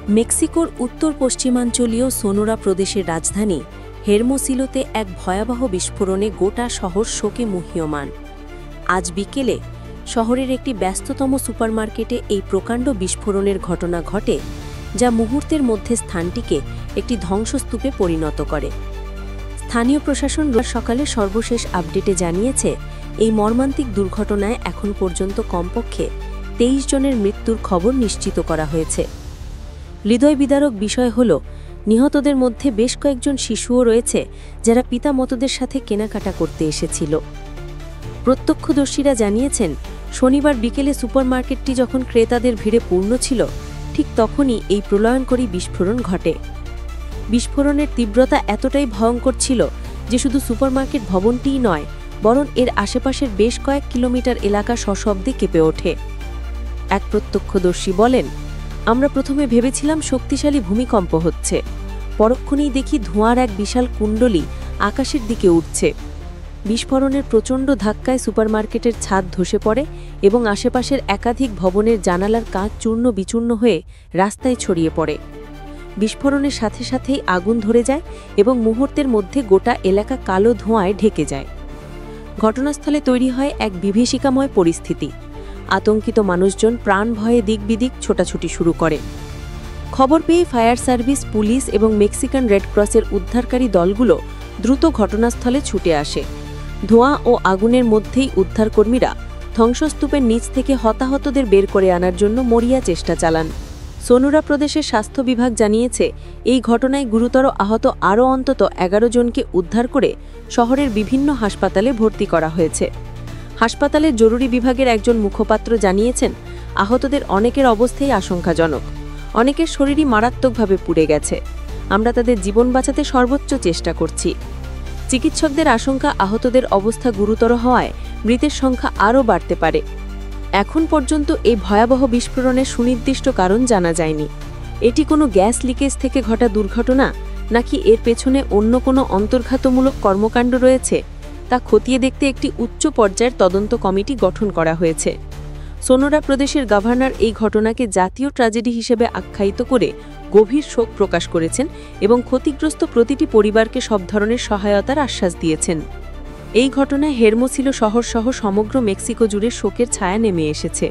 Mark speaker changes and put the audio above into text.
Speaker 1: মেক্সিকোর উত্তর পশ্চিমাঞ্চলীয় সোনোরা প্রদেশের রাজধানী হেরমোসিলোতে এক ভয়াবহ বিস্ফোরণে গোটা শহর শোকে মুহ্যমান। আজ বিকেলে শহরের একটি ব্যস্ততম সুপারমার্কেটে এই প্রকাণ্ড বিস্ফোরণের ঘটনা ঘটে, যা মুহূর্তের মধ্যে স্থানটিকে একটি ধ্বংসস্তূপে পরিণত করে। স্থানীয় প্রশাসন সকালে সর্বশেষ আপডেটে জানিয়েছে, এই মর্মান্তিক দুর্ঘটনায় এখন পর্যন্ত কমপক্ষে 23 জনের মৃত্যুর খবর নিশ্চিত করা হয়েছে। হৃদয় বিদারক বিষয় হল, নিহতদের মধ্যে বেশ কয়েকজন শিশুও রয়েছে, যারা পিতামাতাদের সাথে কেনাকাটা করতে এসেছিল। প্রত্যক্ষদর্শীরা জানিয়েছেন, শনিবার বিকেলে সুপারমার্কেটটি যখন ক্রেতাদের ভিড়ে পূর্ণ ছিল, ঠিক তখনই এই প্রলয়ঙ্করী বিস্ফোরণ ঘটে। বিস্ফোরণের তীব্রতা এতটাই ভয়ঙ্কর ছিল যে শুধু সুপারমার্কেট ভবনটিই নয়, বরং এর আশেপাশের বেশ কয়েক কিলোমিটার এলাকা সশব্দে কেঁপে ওঠে। এক প্রত্যক্ষদর্শী বলেন, আমরা প্রথমে ভেবেছিলাম শক্তিশালী ভূমিকম্প হচ্ছে, পরক্ষণেই দেখি ধোঁয়ার এক বিশাল কুণ্ডলী আকাশের দিকে উঠছে। বিস্ফোরণের প্রচণ্ড ধাক্কায় সুপারমার্কেটের ছাদ ধসে পড়ে এবং আশেপাশের একাধিক ভবনের জানালার কাঁচ চূর্ণ বিচূর্ণ হয়ে রাস্তায় ছড়িয়ে পড়ে। বিস্ফোরণের সাথে সাথেই আগুন ধরে যায় এবং মুহূর্তের মধ্যে গোটা এলাকা কালো ধোঁয়ায় ঢেকে যায়। ঘটনাস্থলে তৈরি হয় এক বিভীষিকাময় পরিস্থিতি। আতঙ্কিত মানুষজন প্রাণ ভয়ে দিক বিদিক ছোটাছুটি শুরু করে। খবর পেয়ে ফায়ার সার্ভিস, পুলিশ এবং মেক্সিকান রেডক্রসের উদ্ধারকারী দলগুলো দ্রুত ঘটনাস্থলে ছুটে আসে। ধোঁয়া ও আগুনের মধ্যেই উদ্ধারকর্মীরা ধ্বংসস্তূপের নিচ থেকে হতাহতদের বের করে আনার জন্য মরিয়া চেষ্টা চালান। সোনোরা প্রদেশের স্বাস্থ্য বিভাগ জানিয়েছে, এই ঘটনায় গুরুতর আহত আরও অন্তত 11 জনকে উদ্ধার করে শহরের বিভিন্ন হাসপাতালে ভর্তি করা হয়েছে। হাসপাতালের জরুরি বিভাগের একজন মুখপাত্র জানিয়েছেন, আহতদের অনেকের অবস্থাই আশঙ্কাজনক। অনেকের শরীরই মারাত্মকভাবে পুড়ে গেছে। আমরা তাদের জীবন বাঁচাতে সর্বোচ্চ চেষ্টা করছি। চিকিৎসকদের আশঙ্কা, আহতদের অবস্থা গুরুতর হওয়ায় মৃতের সংখ্যা আরও বাড়তে পারে। এখন পর্যন্ত এই ভয়াবহ বিস্ফোরণের সুনির্দিষ্ট কারণ জানা যায়নি। এটি কোনো গ্যাস লিকেজ থেকে ঘটা দুর্ঘটনা, নাকি এর পেছনে অন্য কোনো অন্তর্ঘাতমূলক কর্মকাণ্ড রয়েছে, তা খতিয়ে দেখতে একটি উচ্চ পর্যায়ের তদন্ত কমিটি গঠন করা হয়েছে। সোনোরা প্রদেশের গভর্নর এই ঘটনাকে জাতীয় ট্র্যাজেডি হিসেবে আখ্যায়িত করে গভীর শোক প্রকাশ করেছেন এবং ক্ষতিগ্রস্ত প্রতিটি পরিবারকে সব ধরনের সহায়তার আশ্বাস দিয়েছেন। এই ঘটনায় হেরমোসিলো শহরসহ সমগ্র মেক্সিকো জুড়ে শোকের ছায়া নেমে এসেছে।